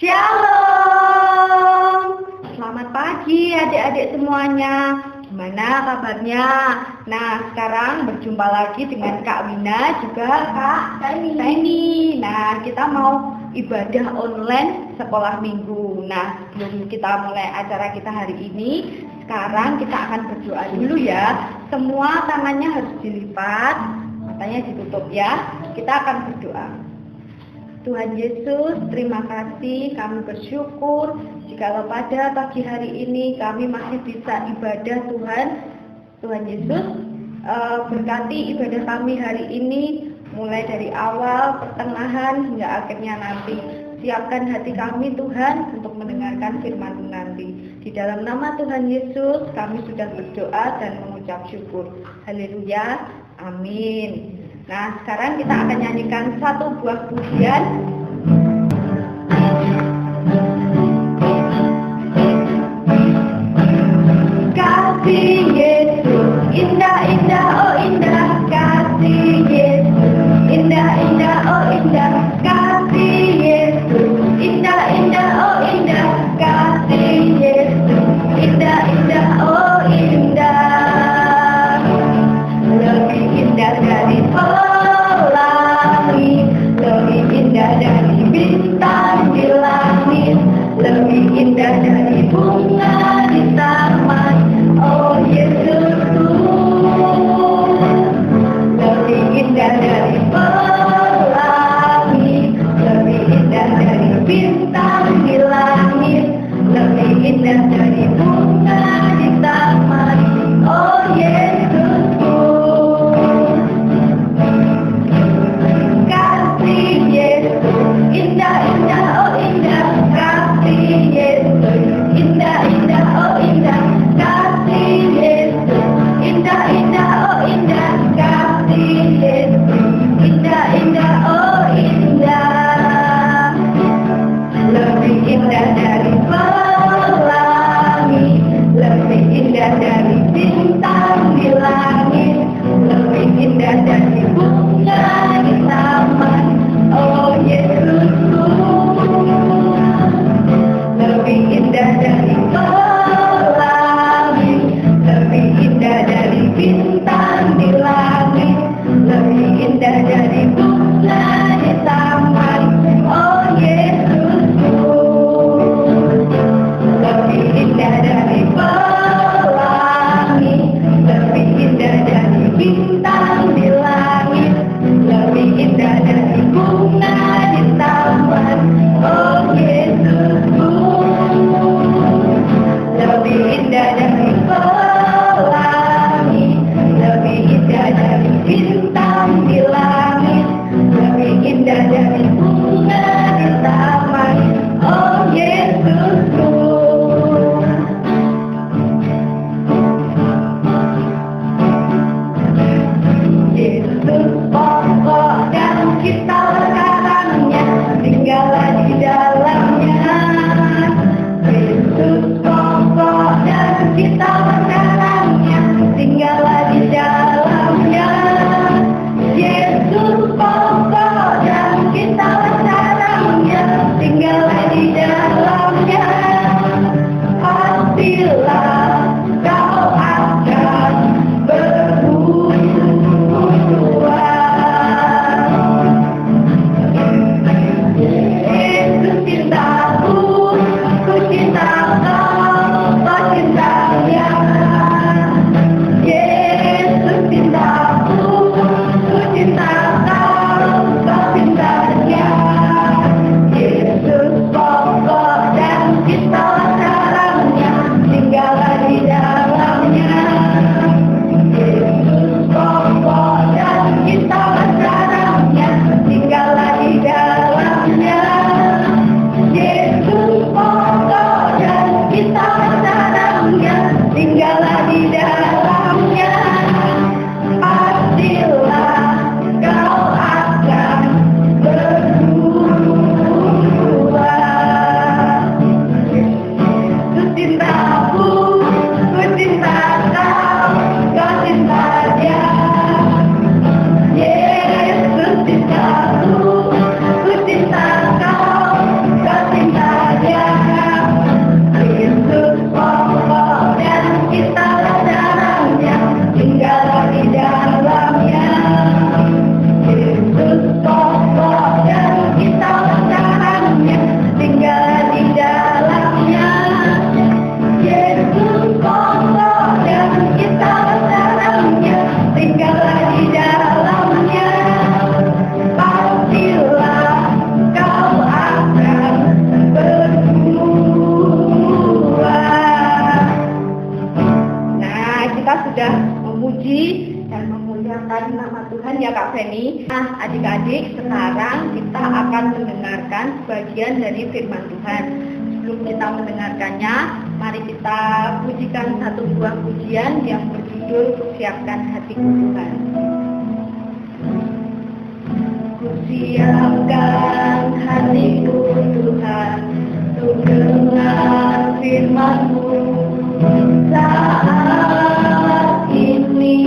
Shalom, selamat pagi adik-adik semuanya. Gimana kabarnya? Nah, sekarang berjumpa lagi dengan Kak Wina juga Kak Tani. Nah, kita mau ibadah online sekolah minggu. Nah, sebelum kita mulai acara kita hari ini, sekarang kita akan berdoa dulu ya. Semua tangannya harus dilipat, matanya ditutup ya. Kita akan berdoa. Tuhan Yesus, terima kasih, kami bersyukur jikalau pada pagi hari ini kami masih bisa ibadah Tuhan. Tuhan Yesus, berkati ibadah kami hari ini, mulai dari awal, pertengahan, hingga akhirnya nanti. Siapkan hati kami Tuhan untuk mendengarkan firman-Mu nanti. Di dalam nama Tuhan Yesus, kami sudah berdoa dan mengucap syukur. Haleluya, amin. Nah, sekarang kita akan nyanyikan satu buah pujian. Kasih Yesus, indah-indah, oh indah. Kasih Yesus, indah-indah, oh indah. Kasih Yesus, indah-indah, oh indah. Kasih Yesus, indah-indah, oh indah. Lebih indah dari pelangi, lebih indah dari bintang di langit, lebih indah dari bunga di taman. Oh Yesusku, lebih indah dari pelangi, lebih indah dari bintang di langit, lebih indah dari bunga di taman. Oh Yesusku, indah-indah, oh indah. Kasih Yesus, indah-indah, oh indah. Kasih Yesus, indah-indah, oh indah. Kasih Yesus, indah-indah, oh indah. Lebih indah dari pelangi, lebih indah dari bintang di langit, lebih indah dari bunga di taman. Oh Yesusku, lebih indah dari pelangi, lebih indah dari bintang di langit, lebih indah dari bunga di taman. Oh Yesusku, lebih indah dari pelangi, lebih indah dari bintang di langit, lebih indah dari bunga di taman. Oh Yesusku, lebih indah dari pelangi, lebih indah dari bintang di langit, lebih indah dari bunga di taman. Oh Yesusku, Yesus pokok dan kita sekarangnya, tinggallah di dalamnya. Yesus pokok dan kita sekarangnya, tinggallah di dalamnya. Yesus pokok dan kita sekarangnya, tinggallah di dalamnya. Pastilah kau akan Yesus cintaku, ku cinta kau, kau cintanya. Yesus cintaku, ku cinta kau, kau cintanya. Yesus Kak Feni. Nah, adik-adik, sekarang kita akan mendengarkan sebagian dari firman Tuhan. Sebelum kita mendengarkannya, mari kita pujikan satu buah pujian yang berjudul Kusiapkan Hatiku Tuhan. Kusiapkan hatiku Tuhan, untuk dengar firman-Mu saat ini.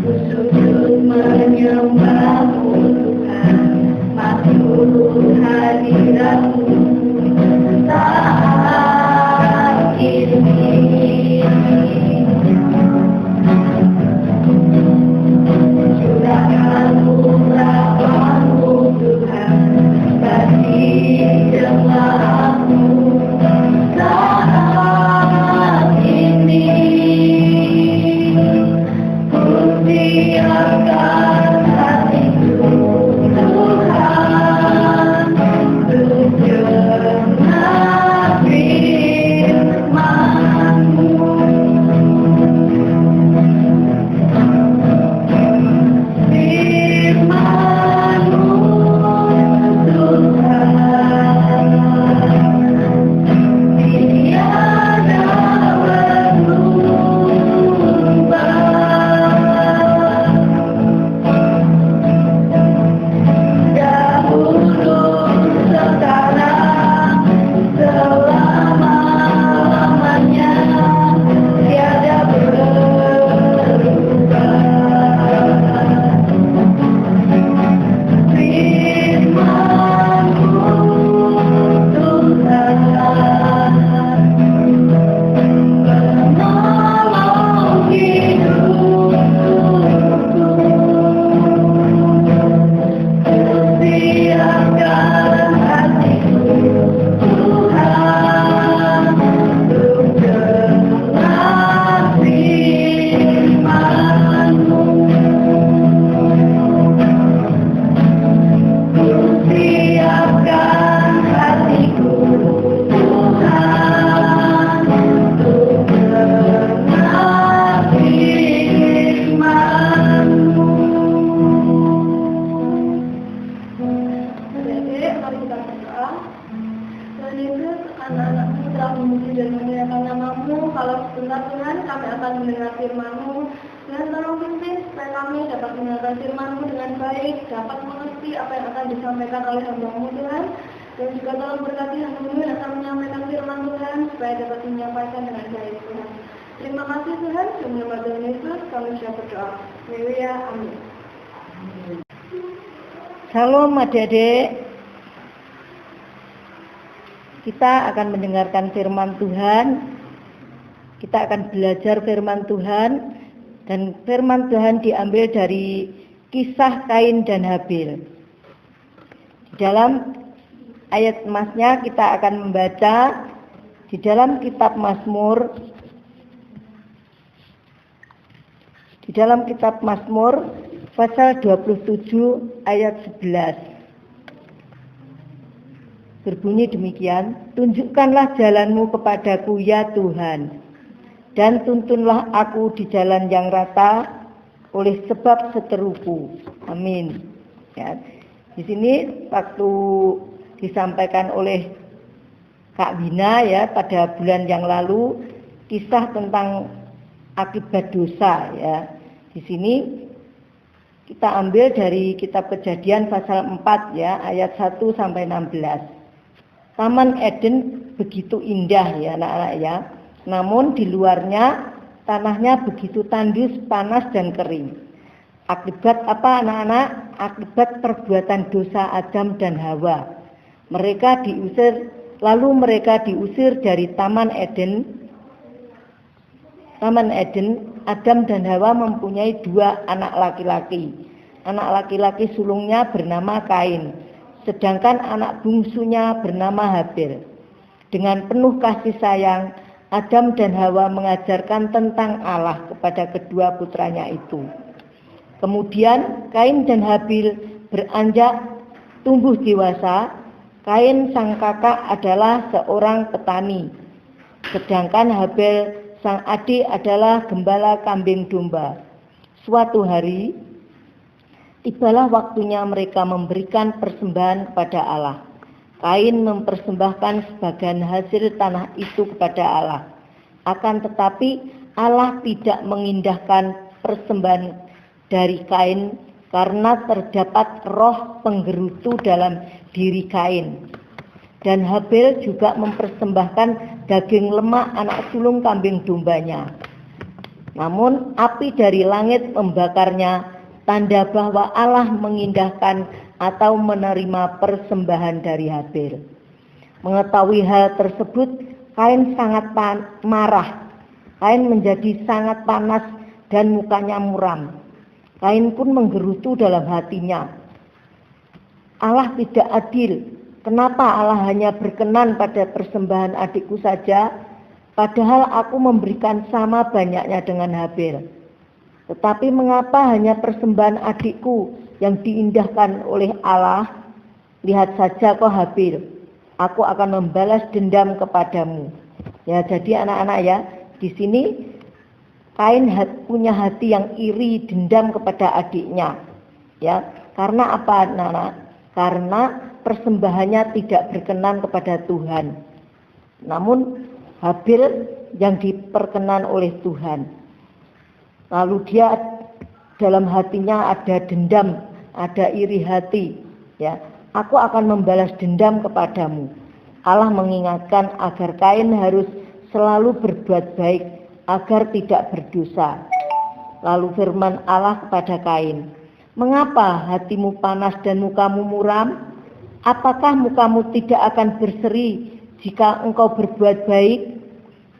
Ku sujud menyembah-Mu Tuhan, masuk hadirat-Mu saat ini. Curahkan urapan-Mu Tuhan bagi jemaat-Mu saat ini. Kusiapkan hatiku Tuhan, untuk dengar firman-Mu. Dapat mengerti apa yang akan disampaikan oleh hamba-Mu Tuhan, dan juga tolong berkati hamba-Mu yang akan menyampaikan firman Tuhan supaya dapat menyampaikan dengan baik Tuhan. Terima kasih Tuhan, demi nama Tuhan Yesus kami sudah berdoa. Haleluya, amin. Shalom adik-adik. Kita akan mendengarkan firman Tuhan. Kita akan belajar firman Tuhan, dan firman Tuhan diambil dari Kisah Kain dan Habil. Di dalam ayat emasnya kita akan membaca di dalam kitab Mazmur. Di dalam kitab Mazmur pasal 27 ayat 11. Berbunyi demikian, tunjukkanlah jalanmu kepadaku ya Tuhan, dan tuntunlah aku di jalan yang rata, oleh sebab seteruku. Amin. Ya. Di sini waktu disampaikan oleh Kak Wina ya pada bulan yang lalu, kisah tentang akibat dosa ya. Di sini kita ambil dari kitab Kejadian pasal 4 ya, ayat 1 sampai 16. Taman Eden begitu indah ya anak-anak ya. Namun di luarnya tanahnya begitu tandus, panas dan kering. Akibat apa anak-anak? Akibat perbuatan dosa Adam dan Hawa. Mereka diusir dari Taman Eden. Adam dan Hawa mempunyai 2 anak laki-laki. Anak laki-laki sulungnya bernama Kain, sedangkan anak bungsunya bernama Habil. Dengan penuh kasih sayang, Adam dan Hawa mengajarkan tentang Allah kepada kedua putranya itu. Kemudian Kain dan Habil beranjak tumbuh dewasa. Kain sang kakak adalah seorang petani, sedangkan Habil sang adik adalah gembala kambing domba. Suatu hari, tibalah waktunya mereka memberikan persembahan kepada Allah. Kain mempersembahkan sebagian hasil tanah itu kepada Allah. Akan tetapi Allah tidak mengindahkan persembahan dari Kain karena terdapat roh penggerutu dalam diri Kain. Dan Habel juga mempersembahkan daging lemak anak sulung kambing dombanya. Namun api dari langit membakarnya, tanda bahwa Allah mengindahkan atau menerima persembahan dari Habel. Mengetahui hal tersebut, Kain sangat marah. Kain menjadi sangat panas dan mukanya muram. Kain pun menggerutu dalam hatinya. Allah tidak adil. Kenapa Allah hanya berkenan pada persembahan adikku saja, padahal aku memberikan sama banyaknya dengan Habel? Tetapi mengapa hanya persembahan adikku yang diindahkan oleh Allah? Lihat saja kau Habel, aku akan membalas dendam kepadamu. Ya, jadi anak-anak ya, di sini Kain punya hati yang iri, dendam kepada adiknya. Ya, karena apa, anak-anak? Karena persembahannya tidak berkenan kepada Tuhan. Namun Habel yang diperkenan oleh Tuhan. Lalu dia dalam hatinya ada dendam, ada iri hati. Ya, aku akan membalas dendam kepadamu. Allah mengingatkan agar Kain harus selalu berbuat baik agar tidak berdosa. Lalu firman Allah kepada Kain, mengapa hatimu panas dan mukamu muram? Apakah mukamu tidak akan berseri jika engkau berbuat baik?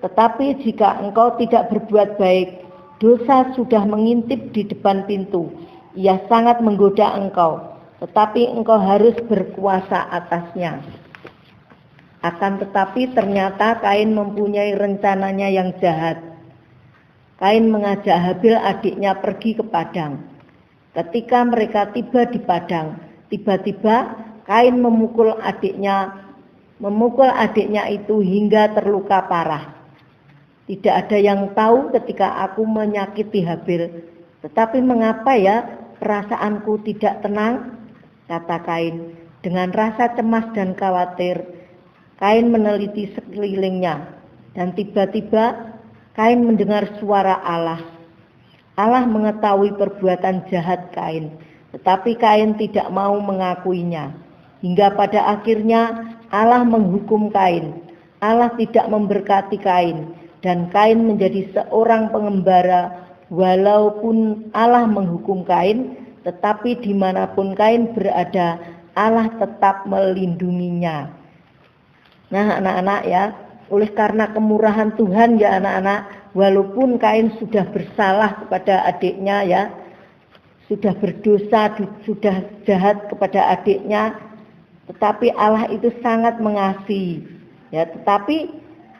Tetapi jika engkau tidak berbuat baik, dosa sudah mengintip di depan pintu. Ia sangat menggoda engkau, tetapi engkau harus berkuasa atasnya. Akan tetapi ternyata Kain mempunyai rencananya yang jahat. Kain mengajak Habel adiknya pergi ke padang. Ketika mereka tiba di padang, tiba-tiba Kain memukul adiknya itu hingga terluka parah. Tidak ada yang tahu ketika aku menyakiti Habel, tetapi mengapa ya perasaanku tidak tenang? Kata Kain. Dengan rasa cemas dan khawatir, Kain meneliti sekelilingnya, dan tiba-tiba Kain mendengar suara Allah. Allah mengetahui perbuatan jahat Kain, tetapi Kain tidak mau mengakuinya. Hingga pada akhirnya Allah menghukum Kain. Allah tidak memberkati Kain, dan Kain menjadi seorang pengembara. Walaupun Allah menghukum Kain, tetapi dimanapun Kain berada, Allah tetap melindunginya. Nah anak-anak ya, oleh karena kemurahan Tuhan ya anak-anak, walaupun Kain sudah bersalah kepada adiknya ya, sudah berdosa, sudah jahat kepada adiknya, tetapi Allah itu sangat mengasihi. Ya, tetapi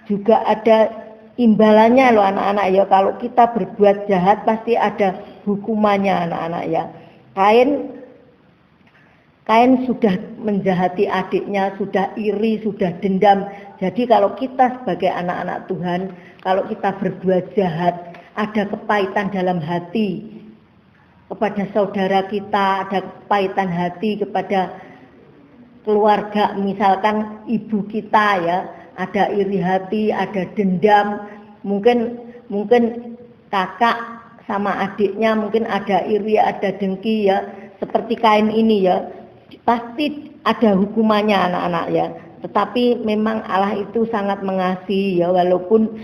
juga ada imbalannya loh anak-anak ya. Kalau kita berbuat jahat pasti ada hukumannya anak-anak ya. Kain sudah menjahati adiknya, sudah iri, sudah dendam. Jadi kalau kita sebagai anak-anak Tuhan, kalau kita berbuat jahat, ada kepahitan dalam hati kepada saudara kita, ada kepahitan hati kepada keluarga, misalkan ibu kita ya, ada iri hati, ada dendam, mungkin kakak sama adiknya mungkin ada iri, ada dengki ya, seperti Kain ini ya, pasti ada hukumannya anak-anak ya. Tetapi memang Allah itu sangat mengasihi ya, walaupun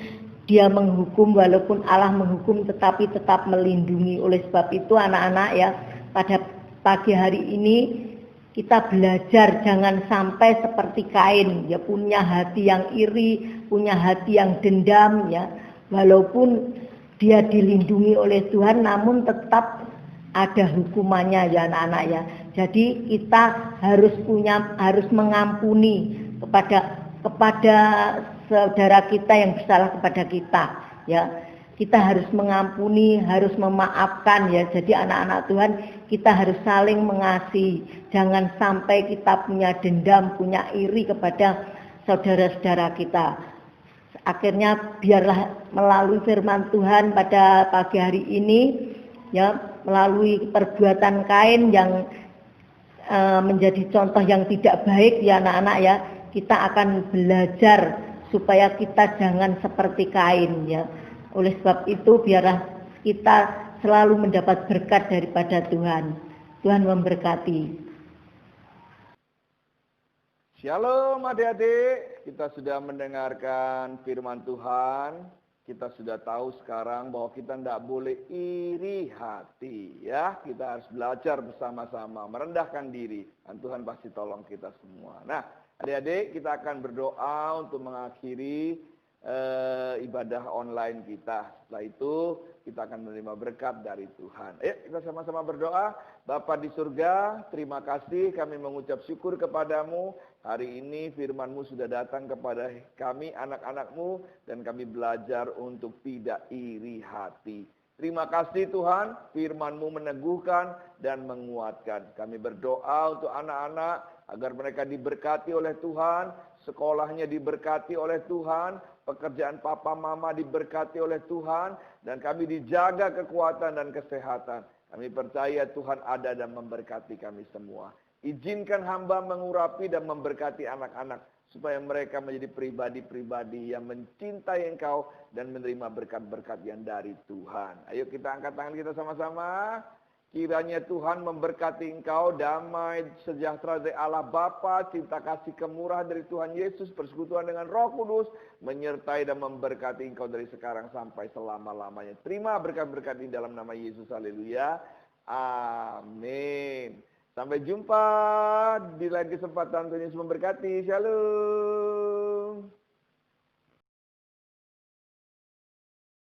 dia menghukum, walaupun Allah menghukum, tetapi tetap melindungi. Oleh sebab itu anak-anak ya, pada pagi hari ini kita belajar jangan sampai seperti Kain ya, punya hati yang iri, punya hati yang dendam ya. Walaupun dia dilindungi oleh Tuhan, namun tetap ada hukumannya ya anak-anak ya. Jadi kita harus mengampuni kepada saudara kita yang bersalah kepada kita ya. Kita harus mengampuni, harus memaafkan ya. Jadi anak-anak Tuhan, kita harus saling mengasihi. Jangan sampai kita punya dendam, punya iri kepada saudara-saudara kita. akhirnya biarlah melalui firman Tuhan pada pagi hari ini, ya, melalui perbuatan Kain yang menjadi contoh yang tidak baik ya anak-anak ya, kita akan belajar supaya kita jangan seperti Kain ya. Oleh sebab itu biarlah kita selalu mendapat berkat daripada Tuhan. Tuhan memberkati. Shalom adik-adik, kita sudah mendengarkan firman Tuhan. Kita sudah tahu sekarang bahwa kita tidak boleh iri hati ya. Kita harus belajar bersama-sama, merendahkan diri. Dan Tuhan pasti tolong kita semua. Nah adik-adik, kita akan berdoa untuk mengakhiri ibadah online kita. Setelah itu kita akan menerima berkat dari Tuhan. Ayo kita sama-sama berdoa. Bapa di surga, terima kasih, kami mengucap syukur kepadamu. Hari ini firman-Mu sudah datang kepada kami anak-anak-Mu dan kami belajar untuk tidak iri hati. Terima kasih Tuhan, firman-Mu meneguhkan dan menguatkan. Kami berdoa untuk anak-anak agar mereka diberkati oleh Tuhan, sekolahnya diberkati oleh Tuhan, pekerjaan papa mama diberkati oleh Tuhan, dan kami dijaga kekuatan dan kesehatan. Kami percaya Tuhan ada dan memberkati kami semua. Izinkan hamba mengurapi dan memberkati anak-anak, supaya mereka menjadi pribadi-pribadi yang mencintai Engkau dan menerima berkat-berkat yang dari Tuhan. Ayo kita angkat tangan kita sama-sama. Kiranya Tuhan memberkati Engkau, damai sejahtera dari Allah Bapa, cinta kasih kemurahan dari Tuhan Yesus, persekutuan dengan Roh Kudus, menyertai dan memberkati Engkau dari sekarang sampai selama-lamanya. Terima berkat-berkat di dalam nama Yesus, haleluya. Amin. Sampai jumpa di lain kesempatan. Tuhan Yesus memberkati. Shalom.